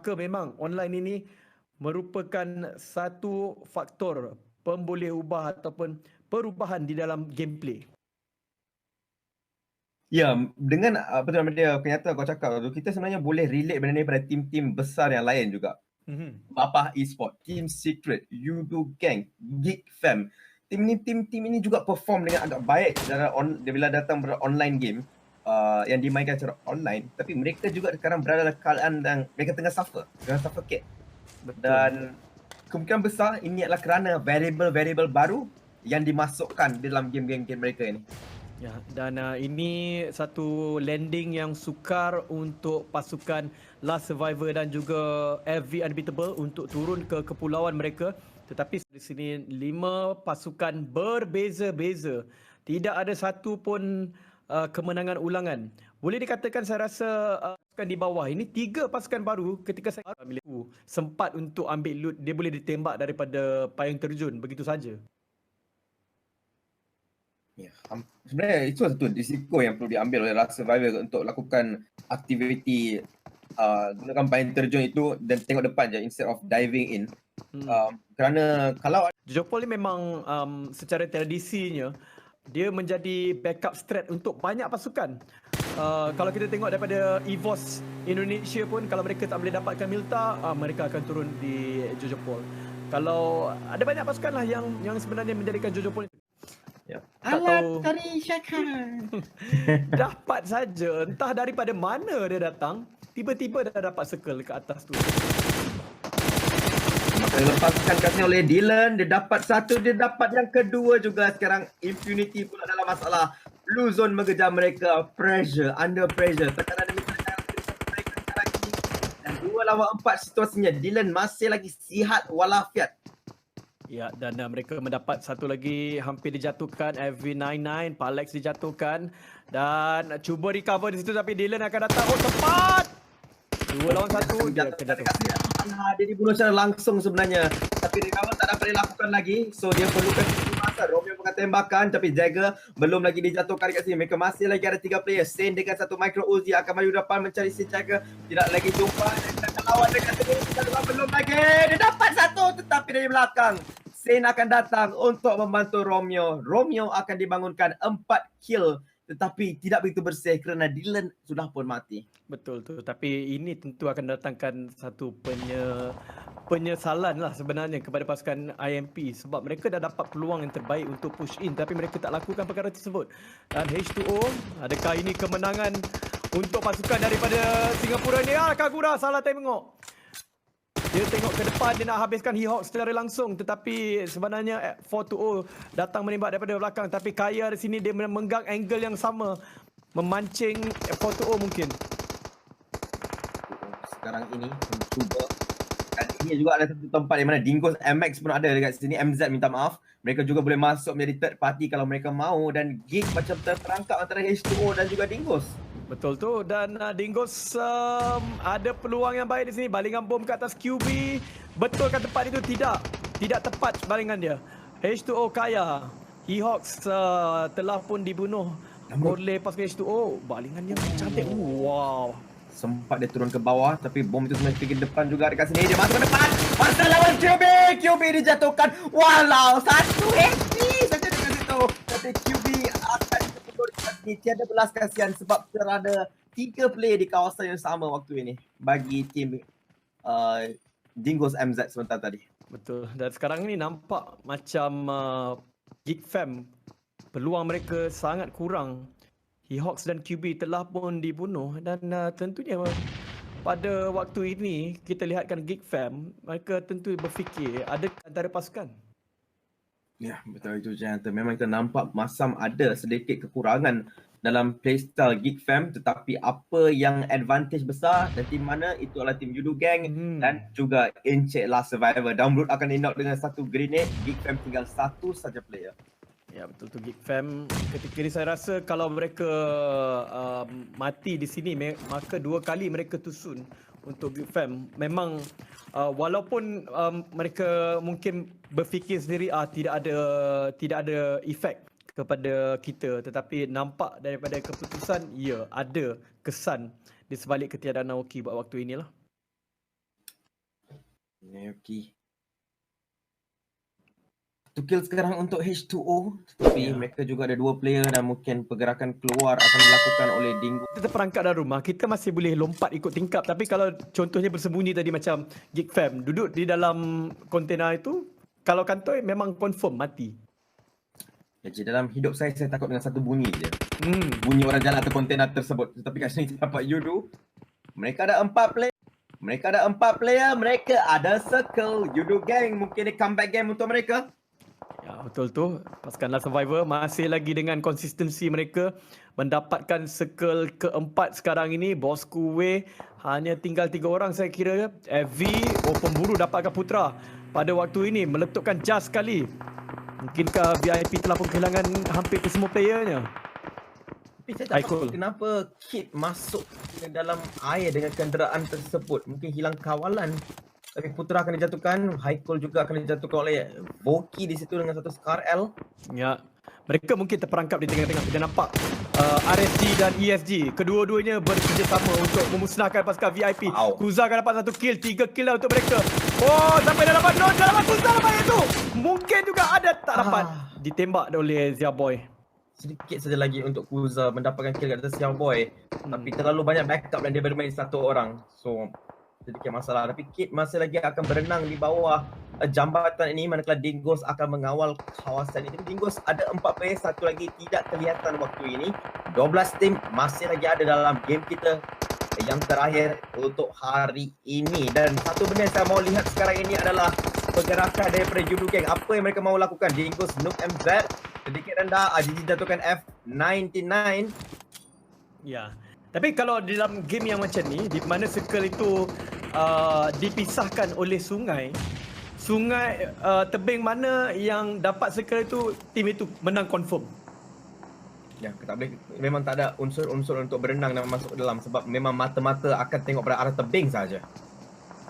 maka memang online ini merupakan satu faktor pemboleh ubah ataupun perubahan di dalam gameplay. Ya, dengan apa tu nama dia, kenyataan kau cakap tu, kita sebenarnya boleh relate benda ni pada tim-tim besar yang lain juga. Bapah Esport, Team Secret, Yudu Gang, Geek Fam. Tim ini juga perform dengan agak baik bila datang online game yang dimainkan secara online. Tapi mereka juga sekarang berada dalam keadaan yang mereka tengah suffocate. Dan kemungkinan besar ini adalah kerana variable baru yang dimasukkan dalam game-game mereka ini. Ya, dan ini satu landing yang sukar untuk pasukan Last Survivor dan juga FV Unbeatable untuk turun ke kepulauan mereka. Tetapi di sini 5 pasukan berbeza-beza. Tidak ada satu pun kemenangan ulangan. Boleh dikatakan saya rasa pasukan di bawah ini 3 pasukan baru ketika saya sempat untuk ambil loot, dia boleh ditembak daripada payung terjun begitu saja. Ya, sebenarnya itu satu risiko yang perlu diambil oleh Last Survivor untuk lakukan aktiviti gunakan payung terjun itu dan tengok depan je instead of diving in. Kerana kalau Jojopol ni memang secara tradisinya dia menjadi backup strat untuk banyak pasukan. Kalau kita tengok daripada EVOS Indonesia pun, kalau mereka tak boleh dapatkan Milta, mereka akan turun di Jojopol. Kalau ada banyak pasukan lah yang sebenarnya menjadikan Jojopol ya. Tak tahu. Tari Syakan. Dapat saja, entah daripada mana dia datang, tiba-tiba dah dapat circle ke atas tu. Dilepaskan kasih oleh Dylan, dia dapat satu, dia dapat yang kedua juga. Sekarang Impunity pula dalam masalah. Blue Zone mengejar mereka, under pressure. Tekanan demi tekanan mereka sekarang ini. Dan 2 lawan 4 situasinya. Dylan masih lagi sihat walafiat. Ya, dan mereka mendapat satu lagi hampir dijatuhkan. FV99, Palex dijatuhkan. Dan cuba recover di situ tapi Dylan akan datang. Oh, tepat! 2 lawan 1, dia akan jatuh. Dia dibunuh secara langsung sebenarnya. Tapi recover tak dapat dilakukan lagi. So dia perlukan masa. Romeo bukan tembakan tapi Jagger belum lagi dijatuhkan dekat sini. Mereka masih lagi ada 3 player. Sane dengan satu micro Uzi akan maju depan mencari si Jagger. Tidak lagi jumpa. Dia akan lawan dekat sini. Belum lagi. Dia dapat satu tetapi dari belakang. Sane akan datang untuk membantu Romeo. Romeo akan dibangunkan 4 kill. Tetapi tidak begitu bersih kerana Dylan sudah pun mati. Betul tu. Tapi ini tentu akan datangkan satu penyesalan lah sebenarnya kepada pasukan IMP. Sebab mereka dah dapat peluang yang terbaik untuk push in. Tapi mereka tak lakukan perkara tersebut. Dan H2O, adakah ini kemenangan untuk pasukan daripada Singapura ni? Kagura salah tengok. Dia tengok ke depan, dia nak habiskan He-Hawk secara langsung. Tetapi sebenarnya 4-2-0 datang menembak daripada belakang. Tapi Kaya di sini dia memegang angle yang sama. Memancing 4-2-0 mungkin. Sekarang ini mencuba. Dan ini juga ada satu tempat di mana Dingos MX pun ada dekat sini. MZ minta maaf. Mereka juga boleh masuk menjadi third party kalau mereka mahu. Dan gig macam terperangkap antara H2O dan juga Dingos. Betul tu. Dan Dingos ada peluang yang baik di sini. Balingan bom ke atas QB. Betulkah tepat itu? Tidak. Tidak tepat balingan dia. H2O Kaya. He-Hawks telah pun dibunuh oleh pasukan H2O. Balingan yang cantik. Wow. Sempat dia turun ke bawah tapi bom itu sebenarnya pergi depan juga dekat sini. Dia masuk ke depan. Masa lawan QB. QB dijatuhkan. Walau. Satu HP saja dekat situ. Tapi QB akan terputus dekat sini. Tiada belas kasihan sebab terada 3 player di kawasan yang sama waktu ini. Bagi tim Dingos MZ sebentar tadi. Betul. Dan sekarang ni nampak macam Geek Fam peluang mereka sangat kurang. He-Hawks dan QB telah pun dibunuh dan tentunya pada waktu ini kita lihatkan Geek Fam, mereka tentu berfikir ada antara pasukan. Ya, betul itu Jantan. Memang kita nampak Masam ada sedikit kekurangan dalam playstyle Geek Fam, tetapi apa yang advantage besar dan tim mana itu adalah tim Yudu Gang dan juga Encik Last Survivor. Download akan di-knock dengan satu grenade. Geek Fam tinggal satu saja player. Ya, betul tu Geek Fam. Ketika ini saya rasa kalau mereka mati di sini, maka 2 kali mereka tusun untuk Geek Fam. Memang walaupun mereka mungkin berfikir sendiri tidak ada efek kepada kita, tetapi nampak daripada keputusan, ya, ada kesan di sebalik ketiadaan Naoki buat waktu inilah. Okey. Satu kill sekarang untuk H2O, tapi mereka juga ada 2 player dan mungkin pergerakan keluar akan dilakukan oleh Dingo. Kita terperangkap dalam rumah, kita masih boleh lompat ikut tingkap, tapi kalau contohnya bersembunyi tadi macam Geek Fam, duduk di dalam kontena itu, kalau kantoi memang confirm mati. Jadi dalam hidup saya takut dengan satu bunyi je. Bunyi orang jalan atau kontena tersebut. Tetapi kat sini dapat Yudu. Mereka ada 4 player. Mereka ada circle. Yudu gang, mungkin dia comeback game untuk mereka. Ya, betul tu. Pasukan Last Survivor masih lagi dengan konsistensi mereka mendapatkan circle keempat sekarang ini. Bosku Wei hanya tinggal 3 orang saya kira. FV, pemburu dapatkan Putra. Pada waktu ini meletupkan just sekali. Mungkinkah VIP telah pun kehilangan hampir kesemua playernya? Tapi saya tak tahu kenapa Kid masuk ke dalam air dengan kenderaan tersebut. Mungkin hilang kawalan. Tapi Putra akan dijatuhkan, Haikul juga akan dijatuhkan oleh Voki di situ dengan satu Scar L. Ya, mereka mungkin terperangkap di tengah-tengah. Kita nampak RSG dan ESG. Kedua-duanya bekerjasama untuk memusnahkan pasukan VIP. Wow. Kuza akan dapat 1 kill, 3 kill lah untuk mereka. Oh, sampai dah dapat drone, dah dapat Kuza dapat itu. Mungkin juga ada tak dapat. Ditembak oleh Zia Boy. Sedikit saja lagi untuk Kuza mendapatkan kill kat atas Zia Boy. Tapi terlalu banyak backup dan dia bermain satu orang. So, sedikit masalah. Tapi Kid masih lagi akan berenang di bawah jambatan ini manakala Dingos akan mengawal kawasan ini. Dingos ada 4 player, satu lagi tidak kelihatan waktu ini. 12 tim masih lagi ada dalam game kita yang terakhir untuk hari ini. Dan satu benda yang saya mau lihat sekarang ini adalah pergerakan daripada Yudu Gang. Apa yang mereka mahu lakukan? Dingos Noob MZ sedikit rendah, Azizi jatuhkan F99. Ya. Tapi kalau dalam game yang macam ni, di mana circle itu dipisahkan oleh sungai, tebing mana yang dapat circle itu, tim itu menang confirm. Ya, tak boleh, memang tak ada unsur-unsur untuk berenang dan masuk ke dalam sebab memang mata-mata akan tengok pada arah tebing saja.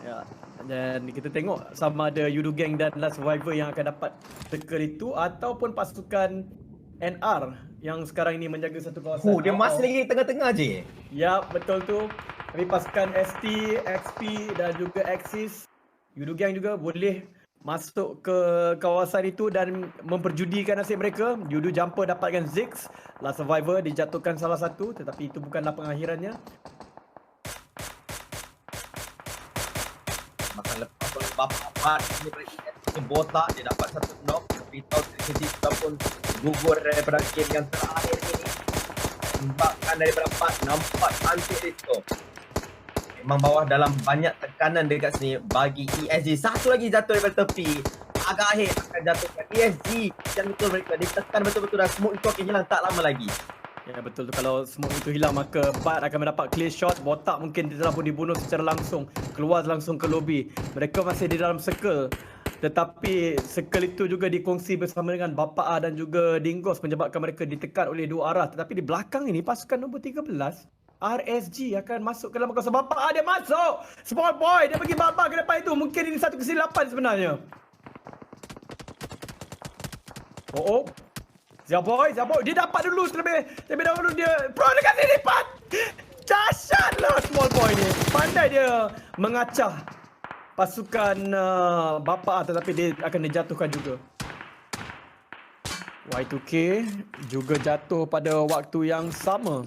Ya, dan kita tengok sama ada Yudu Gang dan Last Survivor yang akan dapat circle itu ataupun pasukan NR yang sekarang ini menjaga satu kawasan. Dia masih lagi di tengah-tengah je. Ya, betul tu. Tapi pasukan ST, XP dan juga Axis, Yudu Gang juga boleh masuk ke kawasan itu dan memperjudikan nasib mereka. Yudu Jumper dapatkan Ziggs. Last Survivor dijatuhkan salah satu, tetapi itu bukanlah pengakhirannya. Makan lepas bapak ini botak, dia dapat satu knock. Tapi tahu City pun gugur daripada game yang terakhir ini. Tembakan daripada 4, nampak cantik itu. Memang bawah dalam banyak tekanan dekat sini bagi ESG. Satu lagi jatuh daripada tepi. Agak akhir akan jatuhkan ESG. Dan betul mereka ditekan betul-betul dan smoke itu akan hilang tak lama lagi. Ya, betul tu. Kalau smoke itu hilang maka Bart akan mendapat clear shot. Botak mungkin telah pun dibunuh secara langsung. Keluar langsung ke lobby. Mereka masih di dalam circle. Tetapi circle itu juga dikongsi bersama dengan Bapa A dan juga Dingos menyebabkan mereka ditekan oleh dua arah. Tetapi di belakang ini pasukan nombor 13, RSG akan masuk ke dalam kawasan. Bapa A dia masuk. Small boy dia pergi Bapa ke depan itu. Mungkin ini satu kesilapan sebenarnya. Oh. Zia Boy, dia dapat dulu terlebih dahulu dia. Bro dekat sini Pat. Dahsyat lah small boy ni. Pandai dia mengacah pasukan Bapa, tetapi dia akan dijatuhkan juga. Y2K juga jatuh pada waktu yang sama.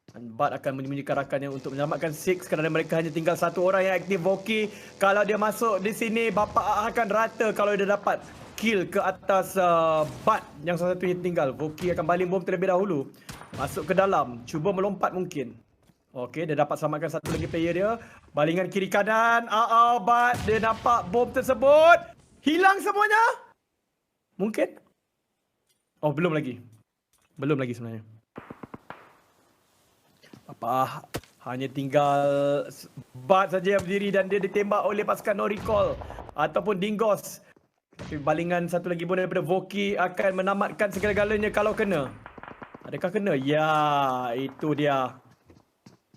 Dan Bart akan menyembunyikan rakannya untuk menyelamatkan Six kerana mereka hanya tinggal satu orang yang aktif. Voki, kalau dia masuk di sini Bapa akan rata kalau dia dapat kill ke atas Bart yang salah satu yang tinggal. Voki akan baling bom terlebih dahulu. Masuk ke dalam, cuba melompat mungkin. Okey, dia dapat selamatkan satu lagi player dia. Balingan kiri kanan. Bart dia dapat bom tersebut. Hilang semuanya? Mungkin? Oh, belum lagi. Belum lagi sebenarnya. Apa? Hanya tinggal Bart saja yang berdiri dan dia ditembak oleh pasukan No Recall ataupun Dingos. Tapi balingan satu lagi pun daripada Voki akan menamatkan segala-galanya kalau kena. Adakah kena? Ya, itu dia.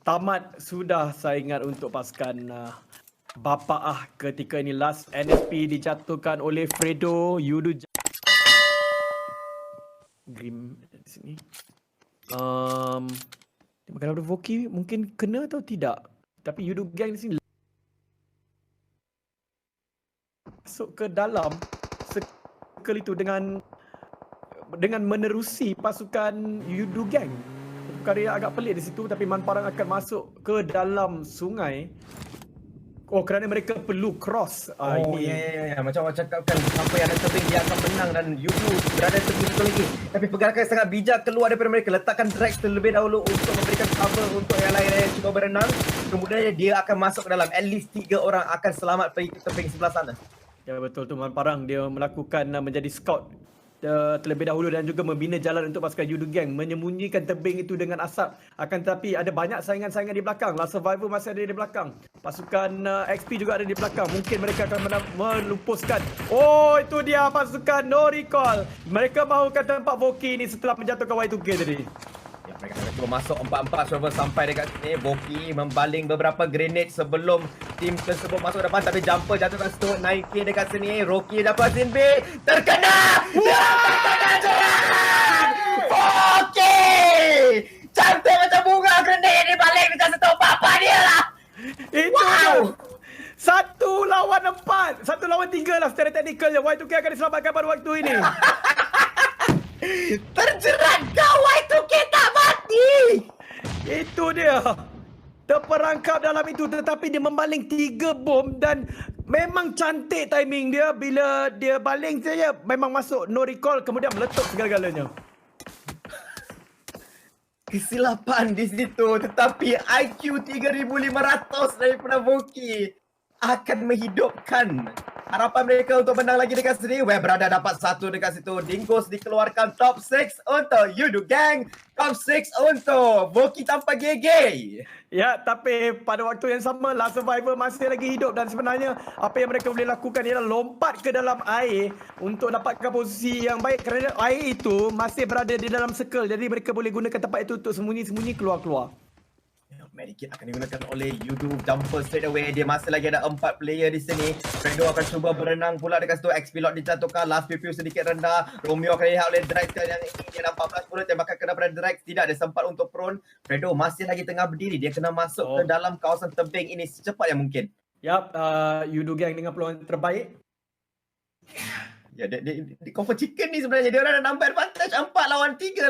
Tamat sudah saya ingat untuk pasukan Bapa ketika ini. Last NSP dijatuhkan oleh Fredo. Yudu Grim di sini. Makan daripada Voki mungkin kena atau tidak. Tapi Yudu Gang di sini masuk ke dalam circle itu dengan menerusi pasukan Yudu Gang. Perkara yang agak pelik di situ, tapi Man Parang akan masuk ke dalam sungai. Oh, kerana mereka perlu cross. Ya. Macam awak cakapkan, siapa yang ada tebing dia akan menang dan Yudu berada tebing satu lagi. Tapi pergerakan yang sangat bijak keluar daripada mereka. Letakkan Drax terlebih dahulu untuk memberikan cover untuk yang lain yang cuba berenang. Kemudian dia akan masuk ke dalam. At least 3 orang akan selamat pergi ke tebing sebelah sana. Ya, betul tu. Man Parang dia melakukan menjadi scout terlebih dahulu dan juga membina jalan untuk pasukan Yudu Gang, menyembunyikan tebing itu dengan asap. Akan tetapi ada banyak saingan-saingan di belakang. Last Survivor masih ada di belakang. Pasukan XP juga ada di belakang. Mungkin mereka akan melupuskan. Oh, itu dia pasukan No Recall. Mereka mahukan tempat Voki ini setelah menjatuhkan Y2K tadi. Ya, mereka akan cuba masuk 4-4 server sampai dekat sini. Voki membaling beberapa grenade sebelum tim tersebut masuk depan. Tapi jumper jatuhkan stone 9K dekat sini. Rocky dapat sin B. Terkena! Voki! Cantik macam bunga grenade ni balik dekat satu apa dia lah! Itu Wow! dia. 1 lawan 4. 1 lawan 3 lah secara teknikalnya. Y2K akan diselamatkan pada waktu ini. Terjerat kawai tu kita mati! Itu dia. Terperangkap dalam itu, tetapi dia membaling 3 bom dan memang cantik timing dia. Bila dia baling saja memang masuk no recall, kemudian meletup segala-galanya. Kesilapan di situ, tetapi IQ 3500 daripada Voki akan menghidupkan harapan mereka untuk menang lagi dekat sini. Berada dapat 1 dekat situ. Dingos dikeluarkan top 6 untuk Yudu Gang. Top 6 untuk Voki tanpa GG. Ya, tapi pada waktu yang sama Last Survivor masih lagi hidup dan sebenarnya apa yang mereka boleh lakukan ialah lompat ke dalam air untuk dapatkan posisi yang baik kerana air itu masih berada di dalam circle. Jadi mereka boleh gunakan tempat itu untuk sembunyi-sembunyi keluar-keluar. Medikit akan digunakan oleh Yudu. Jumper straight away. Dia masih lagi ada 4 player di sini. Fredo akan cuba berenang pula dekat situ. XP Lot dijatuhkan. Last PPU sedikit rendah. Romeo akan dilihat oleh Drax yang ini. Dia ada 14 pula. Tembakan kena pada Drax. Tidak ada sempat untuk prone. Fredo masih lagi tengah berdiri. Dia kena masuk ke dalam kawasan tebing ini secepat yang mungkin. Yap, Yudu Gang dengan peluang terbaik. Ya, dia cover chicken ni sebenarnya. Dia orang ada number advantage 4 lawan 3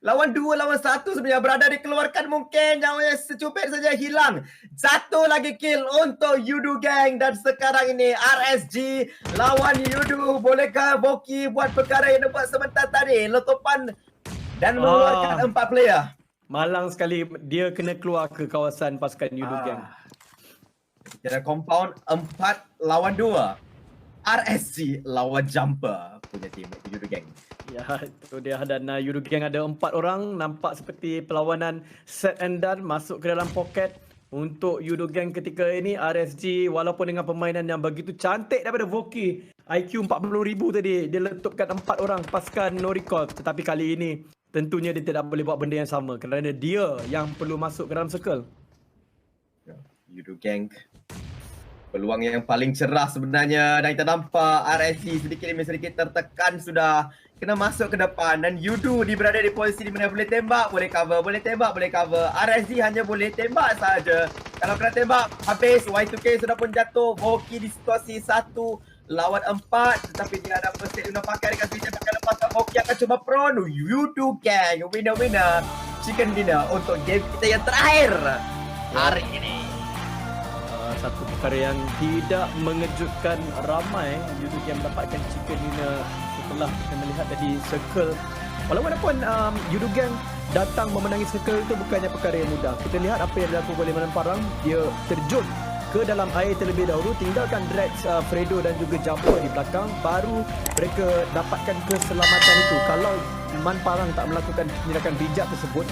lawan 2 lawan 1 sebenarnya. Berada dikeluarkan mungkin. Yang secupit saja hilang. 1 lagi kill untuk Yudu Gang. Dan sekarang ini RSG lawan Yudu. Bolehkah Voki buat perkara yang dia buat sebentar tadi? Letupan dan mengeluarkan 4 player. Malang sekali dia kena keluar ke kawasan pasukan Yudu Gang. Jadi compound 4 lawan 2. RSG lawan Jumper punya tim Yudu Gang. Ya, itu dia. Dan Yudu Gang ada 4 orang. Nampak seperti perlawanan set and done, masuk ke dalam poket untuk Yudu Gang ketika ini. RSG walaupun dengan permainan yang begitu cantik daripada Voki, IQ 40,000 tadi, dia letupkan 4 orang pasukan no recall. Tetapi kali ini tentunya dia tidak boleh buat benda yang sama kerana dia yang perlu masuk ke dalam circle. Yudu Gang peluang yang paling cerah sebenarnya, dan kita nampak RSG sedikit demi sedikit tertekan sudah. Kena masuk ke depan dan Yudu berada di posisi di mana boleh tembak, boleh cover, boleh tembak, boleh cover. RSG hanya boleh tembak saja. Kalau kena tembak, habis. Y2K sudah pun jatuh. Voki di situasi 1 lawan 4, tetapi dia ada first aid guna pakai dekat sini. Tembakan lepas, Voki akan cuba prone. Yudu Gang winner chicken dinner untuk game kita yang terakhir hari ini. Satu perkara yang tidak mengejutkan ramai. Yudu Gang mendapatkan chicken dinner setelah kita melihat tadi circle. Walaupun Yudu Gang datang memenangi circle itu bukannya perkara yang mudah. Kita lihat apa yang dilakukan oleh Man Parang. Dia terjun ke dalam air terlebih dahulu, tinggalkan Drax, Fredo dan juga Jumper di belakang. Baru mereka dapatkan keselamatan itu. Kalau Man Parang tak melakukan tindakan bijak tersebut,